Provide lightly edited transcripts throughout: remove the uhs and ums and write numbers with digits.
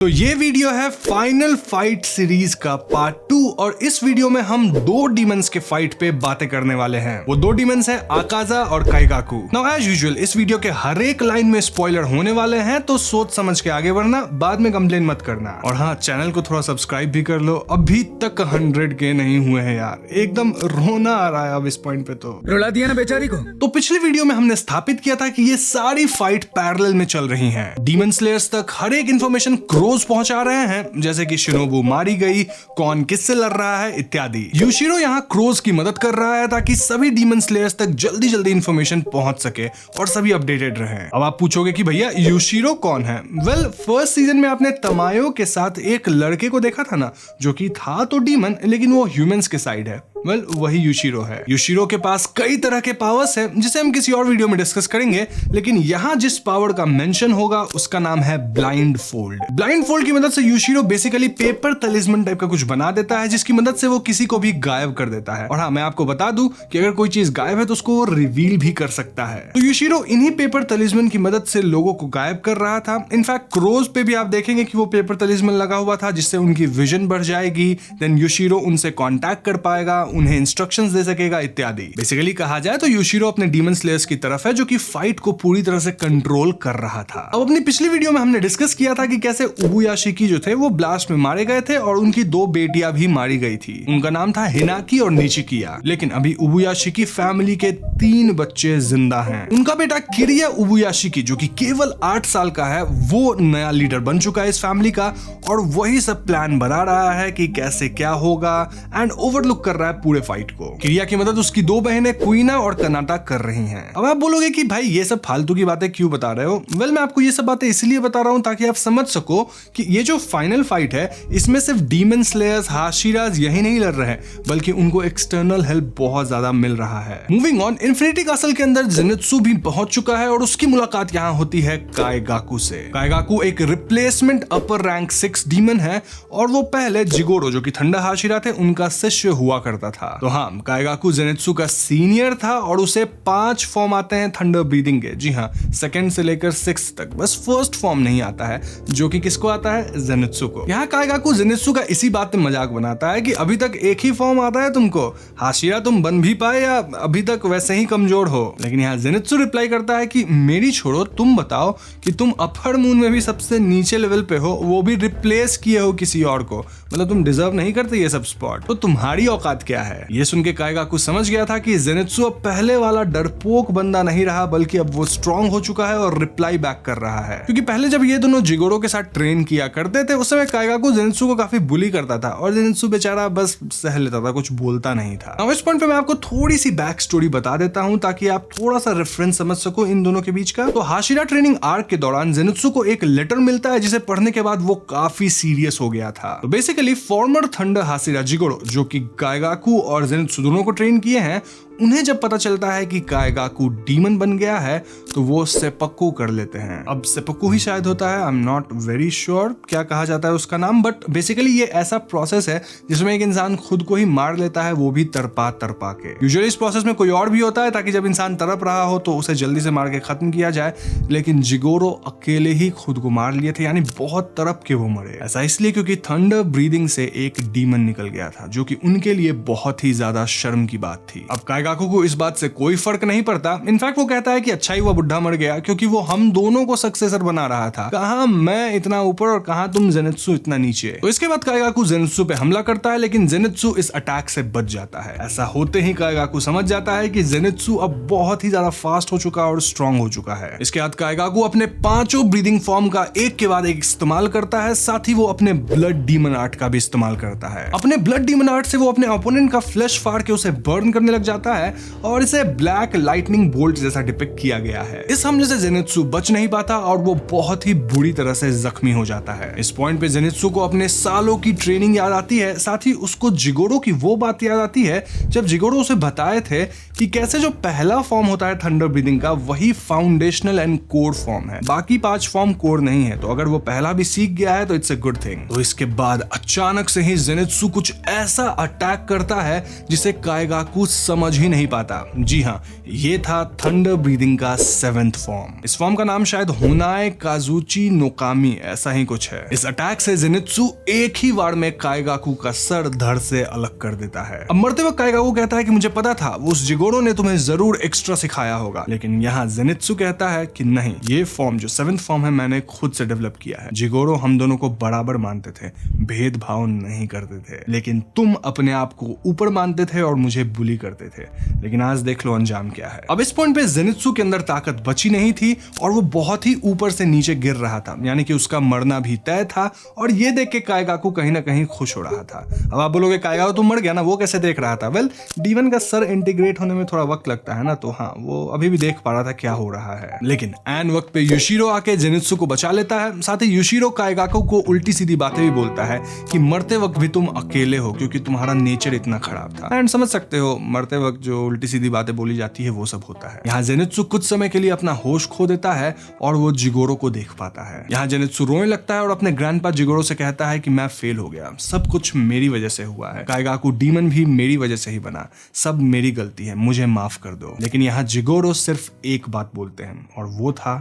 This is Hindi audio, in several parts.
तो ये वीडियो है फाइनल फाइट सीरीज का पार्ट 2 और इस वीडियो में हम दो डीमंस के फाइट पे बातें करने वाले हैं। वो दो डीमंस हैं आकाजा और काइगाकू। नाउ एज यूजुअल इस वीडियो के हर एक लाइन में स्पॉइलर होने वाले हैं, तो सोच समझ के आगे बढ़ना, बाद में कंप्लेन मत करना। और हाँ, चैनल को थोड़ा सब्सक्राइब भी कर लो, अभी तक 100K नहीं हुए हैं यार, एकदम रोना आ रहा है अब इस पॉइंट पे। तो रुला दिया ना बेचारी को। तो पिछली वीडियो में हमने स्थापित किया था कि ये सारी फाइट पैरेलल में चल रही हैं। डीमन स्लेयर्स तक हर एक इंफॉर्मेशन पहुंचा रहे हैं, जैसे कि शिनोबू मारी गई, कौन किससे लड़ रहा है इत्यादि। यूशिरो यहाँ क्रोज की मदद कर रहा है ताकि सभी डीमन स्लेयर्स तक जल्दी जल्दी इंफॉर्मेशन पहुंच सके और सभी अपडेटेड रहें। अब आप पूछोगे कि भैया यूशिरो कौन है? वेल, फर्स्ट सीजन में आपने तमायो के साथ एक लड़के को देखा था ना, जो कि था तो डीमन लेकिन वो ह्यूमंस के साइड है। वेल, वही यूशिरो है। यूशिरो के पास कई तरह के पावर्स है जिसे हम किसी और वीडियो में डिस्कस करेंगे, लेकिन यहाँ जिस पावर का मेंशन होगा उसका नाम है ब्लाइंड फोल्ड। ब्लाइंड फोल्ड की मदद से यूशिरो बेसिकली पेपर तलिस्मन टाइप का कुछ बना देता है, जिसकी मदद से वो किसी को भी गायब कर देता है। और हाँ, मैं आपको बता दूं कि अगर कोई चीज गायब है तो उसको वो रिवील भी कर सकता है। तो यूशिरो इन्हीं पेपर तलिस्मन की मदद से लोगों को गायब कर रहा था। इनफैक्ट क्रोज पे भी आप देखेंगे कि वो पेपर तलिस्मन लगा हुआ था, जिससे उनकी विजन बढ़ जाएगी। देन यूशिरो उनसे कॉन्टैक्ट कर पाएगा, उन्हें इंस्ट्रक्शंस दे सकेगा इत्यादि। बेसिकली कहा जाए तो यूशिरो अपने डीमन स्लेयर्स की तरफ है, जो कि फाइट को पूरी तरह से कंट्रोल कर रहा था। अब अपनी पिछली वीडियो में हमने डिस्कस किया था कि कैसे उबुयाशिकी जो थे वो ब्लास्ट में मारे गए थे और उनकी दो बेटियां भी मारी गई थी। उनका नाम था हिनाकी और निचिकिया। लेकिन अभी उबुयाशिकी फैमिली के 3 बच्चे जिंदा हैं। उनका बेटा किरिया उबुयाशिकी, जो कि केवल 8 साल का है, वो नया लीडर बन चुका है इस फैमिली का और वही सब प्लान बना रहा है कि कैसे क्या होगा एंड ओवरलुक कर रहा है पूरे फाइट को। किरिया की मदद उसकी 2 बहनें कुइना और कनाटा कर रही हैं। अब आप बोलोगे कि भाई ये सब फालतू की बातें क्यों बता रहे हो? वेल, मैं आपको ये सब बातें इसलिए बता रहा हूं ताकि आप समझ सको कि ये जो फाइनल फाइट है इसमें सिर्फ डीमन स्लेयर्स, हाशिराज यही नहीं लड़ रहे हैं, बल्कि उनको एक्सटर्नल हेल्प बहुत ज्यादा मिल रहा है। मूविंग ऑन, इन्फिनिटी कासल के अंदर जेनित्सु भी पहुंच चुका है और उसकी मुलाकात यहाँ होती है काइगाकू से। काइगाकू एक रिप्लेसमेंट अपर रैंक 6 डीमन है और वो पहले जिगोरो, जो कि थंडर हाशिरा थे, उनका शिष्य हुआ करता था। तो हाँ, काइगाकू जेनित्सु का सीनियर था और उसे 5 फॉर्म आते हैं थंडर ब्रीदिंग के। जी हाँ, 2nd से लेकर 6th तक, बस फर्स्ट फॉर्म नहीं आता है, जो कि किसको आता है? जेनित्सु को। यहाँ काइगाकू जेनित्सु का इसी बात में मजाक बनाता है कि अभी तक एक ही फॉर्म आता है तुमको, हाशिरा तुम बन भी पाए या अभी तक वैसे ही कमजोर हो? लेकिन यहाँ जेनित्सु रिप्लाई करता है कि मेरी छोड़ो, तुम बताओ कि तुम अपर मून में भी सबसे नीचे लेवल पे हो, वो भी रिप्लेस किए हो किसी और को, मतलब तुम डिजर्व नहीं करते ये सब स्पॉट, तो तुम्हारी औकात क्या है? ये सुन के काइगाकू समझ गया था कि जेनित्सु अब पहले वाला डरपोक बंदा नहीं रहा, बल्कि अब वो स्ट्रॉन्ग हो चुका है और रिप्लाई बैक कर रहा है। क्योंकि पहले जब ये दोनों जिगोरो के साथ ट्रेन किया करते थे, उस समय काइगाकू जेनित्सु को काफी बुली करता था और जेनित्सु बेचारा बस सह लेता था, कुछ बोलता नहीं था। अब इस पॉइंट पे मैं आपको थोड़ी सी बैक स्टोरी बता देता हूं ताकि आप थोड़ा सा रेफरेंस समझ सको इन दोनों के बीच का। तो हाशिरा ट्रेनिंग आर्क के दौरान जेनित्सु को एक लेटर मिलता है, जिसे पढ़ने के बाद वो काफी सीरियस हो गया था। तो basically farmer thunder Hashira Jigoro, जो कि काइगाकू और जेनित्सु दोनों को ट्रेन किए हैं, उन्हें जब पता चलता है कि काइगाकू डीमन बन गया है तो वो सेपक्कू कर लेते हैं। अब सेपक्कू ही शायद होता है, I am not very sure क्या कहा जाता है उसका नाम, बट बेसिकली ये ऐसा प्रोसेस है जिसमें एक इंसान खुद को ही मार लेता है, वो भी तड़पा के। यूजुअली इस प्रोसेस में कोई और भी होता है ताकि जब इंसान तड़प रहा हो तो उसे जल्दी से मार के खत्म किया जाए, लेकिन जिगोरो अकेले ही खुद को मार लिए थे, यानी बहुत तड़प के वो मरे। ऐसा इसलिए क्योंकि थंडर ब्रीदिंग से एक डीमन निकल गया था, जो कि उनके लिए बहुत ही ज्यादा शर्म की बात थी। अब काइगाकू को इस बात से कोई फर्क नहीं पड़ता। इनफैक्ट वो कहता है कि अच्छा ही वो बुढ़ा मर गया, क्योंकि वो हम दोनों को सक्सेसर बना रहा था। कहां मैं इतना ऊपर और कहां तुम जेनित्सु इतना नीचे। तो इसके बाद काइगाकू जेनित्सु पे हमला करता है, लेकिन जेनित्सु इस अटैक से बच जाता है। ऐसा होते ही काइगाकू समझ जाता है कि जेनित्सु अब बहुत ही ज्यादा फास्ट हो चुका और स्ट्रॉन्ग हो चुका है। इसके बाद काइगाकू अपने 5 ब्रीदिंग फॉर्म का एक के बाद एक इस्तेमाल करता है, साथ ही वो अपने ब्लड डीमन आर्ट का भी इस्तेमाल करता है। अपने ब्लड डीमन आर्ट से वो अपने ओपोनेंट का फ्लैश फाड़ के उसे बर्न करने लग जाता है और इसे ब्लैक लाइटनिंग बोल्ट जैसा डिपिक्ट किया गया है। इस हमले से जेनित्सु बच नहीं पाता और वो बहुत ही बुरी तरह से जख्मी हो जाता है। इस पॉइंट पे जेनित्सु को अपने सालों की ट्रेनिंग याद आती है, साथ ही उसको जिगोरो की वो बात याद आती है जब जिगोरो उसे बताए थे कि कैसे जो पहला फॉर्म होता है थंडर ब्रीदिंग का, वही फाउंडेशनल एंड कोर फॉर्म है, बाकी 5 फॉर्म कोर नहीं है। तो अगर वो पहला भी सीख गया है तो इट्स अ गुड थिंग। तो इसके बाद अचानक से ही जेनित्सु कुछ ऐसा अटैक करता है जिसे काइगाकू समझ ही नहीं पाता। जी हाँ, ये था थंडर ब्रीदिंग का 7th फॉर्म। इस फॉर्म का नाम शायद होनाए काजुची नोकामी ऐसा ही कुछ है। इस अटैक से जेनित्सु एक ही वार में काइगाकू का सर धड़ से अलग कर देता है। अब मरते वक्त काइगाकू कहता है कि मुझे पता था उस जिगोरो ने तुम्हें जरूर एक्स्ट्रा सिखाया होगा, लेकिन यहाँ जेनित्सु कहता है कि नहीं, ये फॉर्म जो 7th फॉर्म है मैंने खुद से डेवलप किया है। जिगोरो हम दोनों को बराबर मानते थे, भेदभाव नहीं करते थे, लेकिन तुम अपने आप को ऊपर मानते थे और मुझे बुली करते थे। लेकिन आज देख लो अंजाम क्या है। अब इस पॉइंट पे जेनित्सु के अंदर ताकत बची नहीं थी और वो बहुत ही ऊपर से नीचे गिर रहा था, यानी कि उसका मरना भी तय था। और ये देख के काइगाकू कहीं ना कहीं खुश हो रहा था। अब आप बोलोगे काइगाकू तो मर गया ना, वो कैसे देख रहा था? वेल, D1 का सर इंटीग्रेट होने में थोड़ा वक्त लगता है ना, तो हाँ, वो अभी भी देख पा रहा था क्या हो रहा है। लेकिन एन वक्त पे यूशिरो आके जेनित्सु को बचा लेता है। साथ ही यूशिरो काइगाकू को उल्टी सीधी बातें भी बोलता है कि मरते वक्त भी तुम अकेले हो क्योंकि तुम्हारा नेचर इतना खराब था। एंड समझ सकते हो, मरते वक्त जो उल्टी सीधी बातें बोली जाती है वो सब होता है। यहाँ जेनित्सु कुछ समय के लिए अपना होश खो देता है और वो जिगोरो को देख पाता है। यहाँ जेनित्सु रोने लगता है और अपने ग्रैंडपा जिगोरो से कहता है कि मैं फेल हो गया, सब कुछ मेरी वजह से हुआ है, काइगाकू डीमन भी मेरी वजह से ही बना, सब मेरी गलती है, मुझे माफ कर दो। लेकिन यहाँ जिगोरो सिर्फ एक बात बोलते हैं और वो था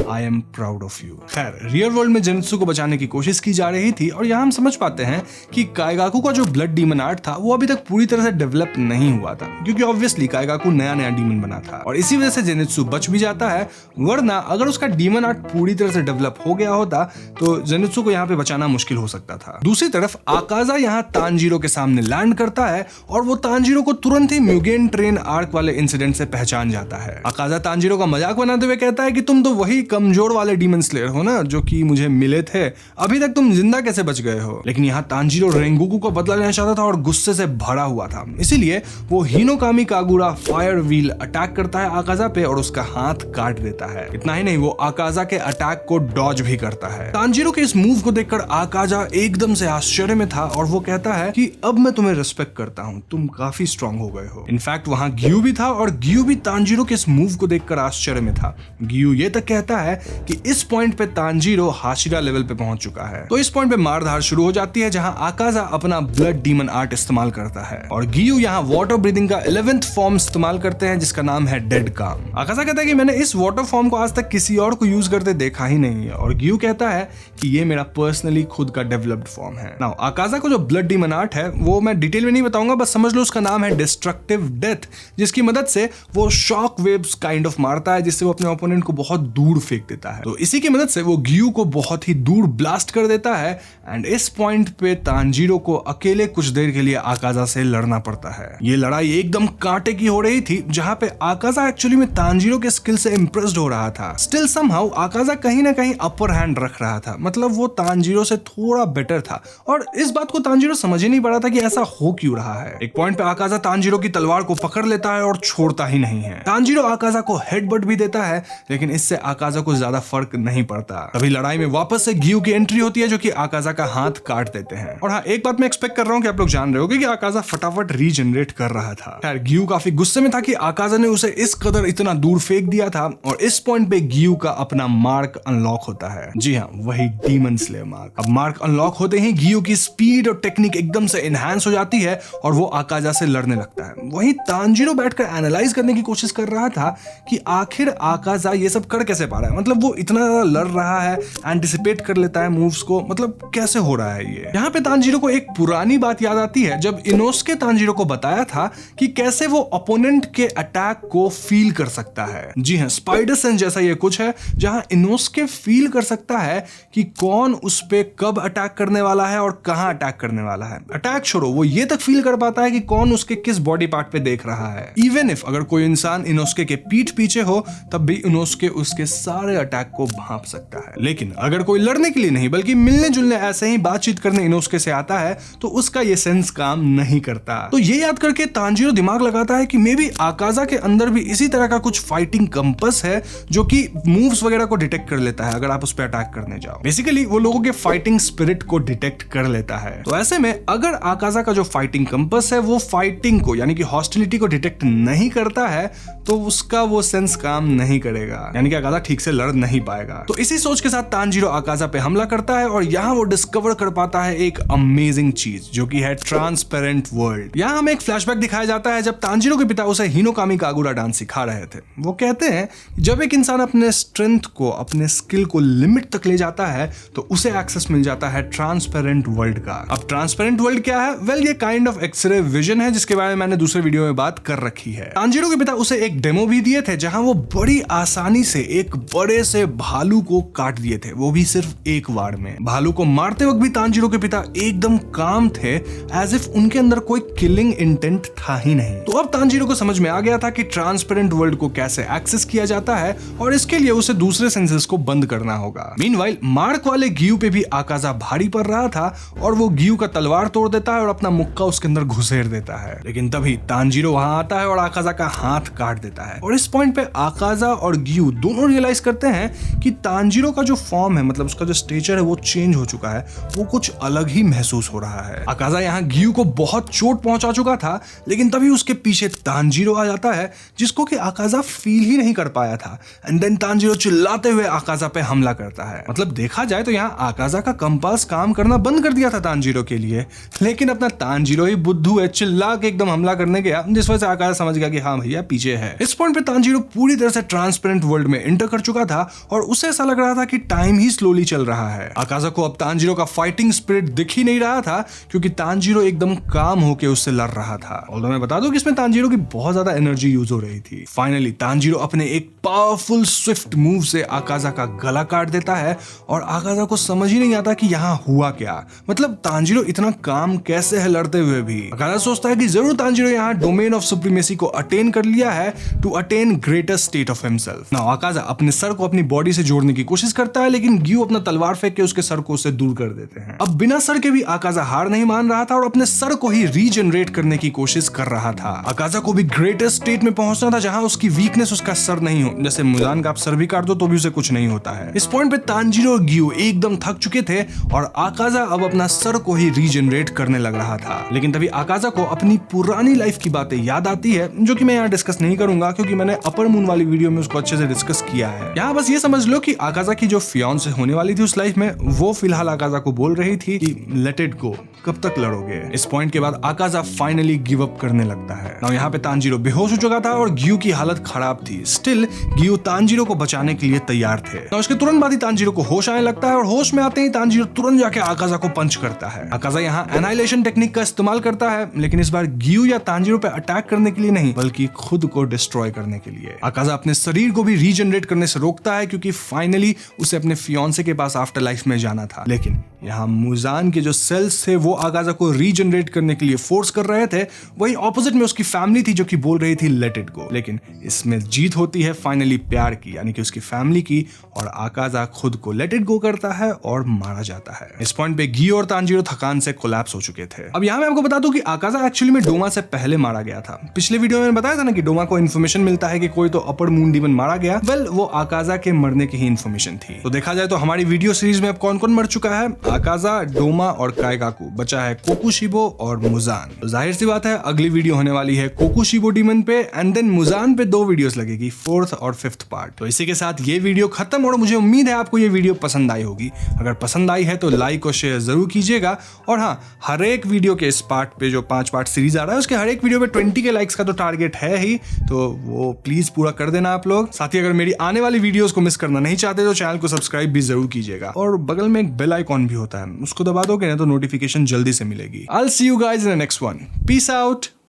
I am proud of you. खैर, रियल वर्ल्ड में जेनित्सु को बचाने की कोशिश की जा रही थी और यहाँ हम समझ पाते हैं कि काइगाकू का जो ब्लड डीमन आर्ट था वो अभी तक पूरी तरह से डेवलप नहीं हुआ था, क्योंकि ऑब्वियसली काइगाकू नया नया डीमन बना था और इसी वजह से जेनित्सु बच भी जाता है। वरना अगर उसका डीमन आर्ट पूरी तरह से डेवलप हो गया होता तो जेनित्सु को यहाँ पे बचाना मुश्किल हो सकता था। दूसरी तरफ आकाजा यहाँ तांजीरो के सामने लैंड करता है और वो तांजीरो को तुरंत ही म्यूगेन ट्रेन आर्क वाले इंसिडेंट से पहचान जाता है। आकाजा तांजीरो का मजाक बनाते हुए कहता है कि तुम तो वही कमजोर वाले डीमन स्लेयर हो ना जो कि मुझे मिले थे, अभी तक तुम जिंदा कैसे बच गए हो? लेकिन यहाँ तांजीरो रेंगोकू को बदला लेना चाहता था और गुस्से से भरा हुआ था, इसीलिए वो Hinokami Kagura fire wheel attack करता है आकाजा पे और उसका हाथ काट देता है। इतना ही नहीं, वो आकाजा के अटैक को डॉज भी करता है। तांजीरो के इस मूव को देखकर आकाजा एकदम से आश्चर्य में था और वो कहता है कि अब मैं तुम्हें रिस्पेक्ट करता हूँ, तुम काफी स्ट्रांग हो गए हो। इनफैक्ट वहाँ गियू भी था और गियू भी तांजीरो के इस मूव को देखकर आश्चर्य में था। गियू ये तक कहता है कि इस पॉइंट पे तांजीरो हाशिरा लेवल पे पहुंच चुका है। तो इस पॉइंट पे मारधाड़ शुरू हो जाती है जहां आकाजा अपना ब्लड डीमन आर्ट इस्तेमाल करता है और गियू यहाँ वाटर ब्रीदिंग का 11th फॉर्म इस्तेमाल करते हैं जिसका नाम है डेड काम। आकाजा कहता है कि मैंने इस वाटर फॉर्म को आज तक किसी और को यूज करते देखा ही नहीं है और गियू कहता है कि ये मेरा पर्सनली खुद का डेवलप्ड फॉर्म है। नाउ आकाजा को जो ब्लड डीमन आर्ट है वो मैं डिटेल में नहीं बताऊंगा, बस समझ लो उसका नाम है डिस्ट्रक्टिव डेथ, जिसकी मदद से वो शॉक वेव्स काइंड ऑफ मारता है जिससे वो अपने ओपोनेंट को बहुत दूर फेंक देता है। तो इसी की मदद से वो गियू को बहुत ही दूर ब्लास्ट कर देता है एंड इस पॉइंट पे तांजीरो को अकेले कुछ देर के लिए आकाजा से लड़ना पड़ता है। ये लड़ाई एकदम कांटे की हो रही थी जहां पे आकाजा एक्चुअली में तांजीरो के स्किल से इंप्रेस्ड हो रहा था। स्टिल समहाउ आकाजा कहीं ना कहीं अपर हैंड रख रहा था, मतलब वो तांजीरो से थोड़ा बेटर था और इस बात को तांजीरो समझ ही नहीं पा रहा था कि ऐसा हो क्यों रहा है। एक पॉइंट पे आकाजा तांजीरो की तलवार को पकड़ लेता है और छोड़ता ही नहीं है। तांजीरो आकाजा को हेडबट भी देता है लेकिन इससे आकाजा को ज्यादा फर्क नहीं पड़ता। तभी लड़ाई में वापस से गियू की एंट्री होती है जो कि आकाजा का हाथ काट देते हैं। और हाँ, एक बात मैं एक्सपेक्ट कर रहा हूँ कि आप लोग जान रहे होंगे कि आकाजा फटाफट रीजनरेट कर रहा था। खैर, गियू काफी गुस्से में था कि आकाजा ने उसे इस कदर इतना दूर फेंक दिया था और इस पॉइंट पे गियू का अपना मार्क अनलॉक होता है। जी हाँ, वही डीमन स्लेयर मार्क। अब मार्क अनलॉक होते ही गियू की स्पीड और टेक्निक एकदम से एनहांस हो जाती है और वो आकाजा से लड़ने लगता है। वहीं तांजीरो बैठकर एनालाइज करने की कोशिश कर रहा था कि आखिर आकाजा ये सब कर कैसे पा रहा है, मतलब वो इतना ज्यादा लड़ रहा है, एंटिसिपेट कर लेता है मूव्स को, मतलब कैसे हो रहा है ये। यहाँ पे तांजीरो को एक पुरानी बात याद आती है जब इनोस्के तांजीरो को बताया था कि कैसे वो ओपोनेंट के अटैक को फील कर सकता है। जी हाँ, स्पाइडर सेंस जैसा ये कुछ है जहां इनोस्के फील कर सकता है कि कौन उस पे कब अटैक करने वाला है और कहां अटैक करने वाला है। अटैक छोड़ो, वो ये तक फील कर पाता है कि कौन उसके किस बॉडी पार्ट पे देख रहा है। इवन इफ अगर कोई इंसान इनोस्के के पीठ पीछे हो तब भी इनोस्के उसके सारे अटैक को भांप सकता है। लेकिन अगर कोई लड़ने के लिए नहीं बल्कि मिलने जुलने ऐसे ही बातचीत करने इनोस्के से आता है तो उसका ये सेंस काम नहीं करता। तो ये याद करके तांजीरो दिमाग लगाता है कि मे बी आकाजा के अंदर भी इसी तरह का कुछ फाइटिंग कंपस है जो कि मूव्स वगैरह को डिटेक्ट कर लेता है अगर आप उस पर अटैक करने जाओ। बेसिकली वो लोगों के फाइटिंग स्पिरिट को डिटेक्ट कर लेता है। तो ऐसे में अगर आकाजा का जो फाइटिंग कंपस है वो फाइटिंग को यानी कि हॉस्टिलिटी को डिटेक्ट नहीं करता है तो उसका वो सेंस काम नहीं करेगा, यानी कि आकाजा ठीक से लड़ नहीं पाएगा। तो इसी सोच के साथ तांजीरो आकाजा पे हमला करता है और यहाँ वो डिस्कवर कर पाता है एक अमेजिंग चीज जो कि है ट्रांसपेरेंट वर्ल्ड। यहाँ हमें एक फ्लैशबैक दिखाया जाता है जब जब तांजीरो के पिता उसे हिनोकामी कागुरा डांस सिखा रहे थे। वो कहते हैं जब एक इंसान अपने स्ट्रेंथ को, अपने स्किल को लिमिट तक ले जाता है तो उसे एक्सेस मिल जाता है ट्रांसपेरेंट वर्ल्ड का। अब ट्रांसपेरेंट वर्ल्ड क्या है? वेल, ये काइंड ऑफ एक्सरे विजन है जिसके बारे में मैंने दूसरे वीडियो में बात कर रखी है। तांजीरो के पिता उसे एक डेमो भी दिए थे जहां वो बड़ी आसानी से एक बड़े से भालू को काट दिए थे, वो भी सिर्फ एक वार में। भालू को मारते वक्त भी तांजीरो के पिता एकदम काम थे, एज इफ उनके अंदर कोई किलिंग इंटेंट था ही नहीं। तो अब तांजीरो को समझ में आ गया था कि ट्रांसपेरेंट वर्ल्ड को कैसे एक्सेस किया जाता है और इसके लिए उसे दूसरे सेंसेस को बंद करना होगा। मीनवाइल मार्क वाले गियू पे भी आकाजा भारी पड़ रहा था और वो गियू का तलवार तोड़ देता है और अपना मुक्का उसके अंदर घुसेड़ देता है। लेकिन तभी तांजीरो वहां आता है और आकाजा का हाथ काट देता है। और इस पॉइंट पे आकाजा और गियू दोनों रियलाइज करते हैं कि तांजीरो का जो फॉर्म है, मतलब उसका जो स्टेचर है, वो चेंज हो चुका है, वो कुछ अलग ही महसूस हो रहा है। आकाजा यहाँ गियू को बहुत चोट पहुंचा चुका था, लेकिन तभी उसके पीछे तांजीरो आ जाता है जिसको कि आकाजा फील ही नहीं कर पाया था। एंड देन तांजीरो चिल्लाते हुए आकाजा पे हमला करता है। मतलब देखा जाए तो यहाँ आकाजा का कंपास काम करना बंद कर दिया था तांजीरो के लिए, लेकिन अपना तांजीरो ही बुद्धू है, चिल्ला के एकदम हमला करने गया, जिस वजह से आकाजा समझ गया कि हाँ भैया पीछे है। इस पॉइंट पे तांजीरो पूरी तरह से ट्रांसपेरेंट वर्ल्ड में एंटर कर चुका था और उसे ऐसा लग रहा था कि टाइम ही स्लोली चल रहा है। आकाजा को अब तांजीरो का फाइटिंग स्पिरिट दिख ही नहीं रहा था क्योंकि तांजीरो एकदम काम होके उससे लड़ रहा था। और मैं बता दूं कि इसमें तांजीरो की बहुत ज्यादा एनर्जी यूज हो रही थी। फाइनली तांजीरो अपने एक पावरफुल स्विफ्ट मूव से आकाजा का गला काट देता है और आकाजा को समझ ही नहीं आता कि यहाँ हुआ क्या। मतलब तांजीरो इतना काम कैसे है लड़ते हुए भी। आकाजा सोचता है कि जरूर तांजीरो यहाँ डोमेन ऑफ सुप्रीमेसी को अटेन कर लिया है to attain greater state of himself. Now Akaza अपने सर को अपनी बॉडी से जोड़ने की कोशिश करता है, लेकिन गियू अपना तलवार फेंक के उसके सर को उससे दूर कर देते हैं। अब बिना सर के भी आकाजा हार नहीं मान रहा था और अपने सर को ही रीजनरेट करने की कोशिश कर रहा था। आकाजा को भी ग्रेटर स्टेट में पहुंचना था जहां उसकी वीकनेस उसका सर नहीं हो। जैसे मुजान का आप सर भी काट दो तो भी उसे कुछ नहीं होता है। इस पॉइंट पे तांजीरो और गियू एकदम थक चुके थे और आकाजा अब अपना सर को ही रीजनरेट करने लग रहा था। लेकिन तभी आकाजा को अपनी पुरानी लाइफ की बातें याद आती है, जो कि मैं यहाँ डिस्कस नहीं करूंगा क्योंकि मैंने अपर मून वाली वीडियो में उसको अच्छे से डिस्कस किया है। यहाँ बस ये समझ लो कि आकाजा की जो फियांसे होने वाली थी उस लाइफ में, वो फिलहाल आकाजा को बोल रही थी कि लेट इट गो, कब तक लड़ोगे। इस पॉइंट के बाद आकाजा फाइनली गिव अप करने लगता है। नाउ यहाँ पे तांजीरो बेहोश हो चुका था और गियू की हालत खराब थी। स्टिल गियू तांजीरो को बचाने के लिए तैयार थे। नाउ उसके तुरंत बाद ही तांजीरो को होश आने लगता है और होश में आते ही तांजीरो तुरंत जाके आकाजा को पंच करता है। आकाजा यहाँ एनाइलेशन टेक्निक का इस्तेमाल करता है, लेकिन इस बार गियू या तांजीरो पे अटैक करने के लिए नहीं, बल्कि खुद को डिस्ट्रॉय करने के लिए। आकाजा अपने शरीर को भी रीजनरेट करने से रोकता है क्योंकि फाइनली उसे अपने फियांसे के पास आफ्टर लाइफ में जाना था। लेकिन यहाँ मुजान के जो सेल्स थे वो आकाजा को रीजनरेट करने के लिए फोर्स कर रहे थे। वही ऑपोजिट में उसकी फैमिली थी जो कि बोल रही थी लेट इट गो। लेकिन इसमें जीत होती है फाइनली प्यार की, यानी कि उसकी फैमिली की, और आकाजा खुद को लेट इट गो करता है और मारा जाता है। इस पॉइंट पे गियू और तांजीरो थकान से कोलैप्स हो चुके थे। अब यहाँ मैं आपको बता दूं कि आकाजा एक्चुअली में डोमा से पहले मारा गया था। पिछले वीडियो में बताया था ना कि डोमा को इन्फॉर्मेशन मिलता है कि कोई तो अपर मून डीमन मारा गया। वेल, वो आकाजा के मरने की ही इन्फॉर्मेशन थी। तो देखा जाए तो हमारी वीडियो सीरीज में अब कौन कौन मर चुका है? आकाजा, डोमा और काइगाकू। बचा है कोकुशिबो और मुजान। तो जाहिर सी बात है अगली वीडियो होने वाली है कोकुशिबो डीमन पे, एंड देन मुजान पे 2 वीडियोस लगेगी, 4th और 5th पार्ट। तो इसी के साथ ये वीडियो खत्म और मुझे उम्मीद है आपको ये वीडियो पसंद आई होगी। अगर पसंद आई है तो लाइक और शेयर जरूर कीजिएगा। और हाँ, हर एक वीडियो के इस पार्ट पे जो 5 पार्ट सीरीज आ रहा है उसके हर एक वीडियो पे 20 के लाइक्स का तो टारगेट है ही, तो वो प्लीज पूरा कर देना आप लोग। साथ ही अगर मेरी आने वाली वीडियोस को मिस करना नहीं चाहते तो चैनल को सब्सक्राइब भी जरूर कीजिएगा। और बगल में एक बेल आइकॉन भी होता है, उसको दबा दोगे ना तो नोटिफिकेशन जल्दी से मिलेगी। I'll see you guys in the next one. Peace out.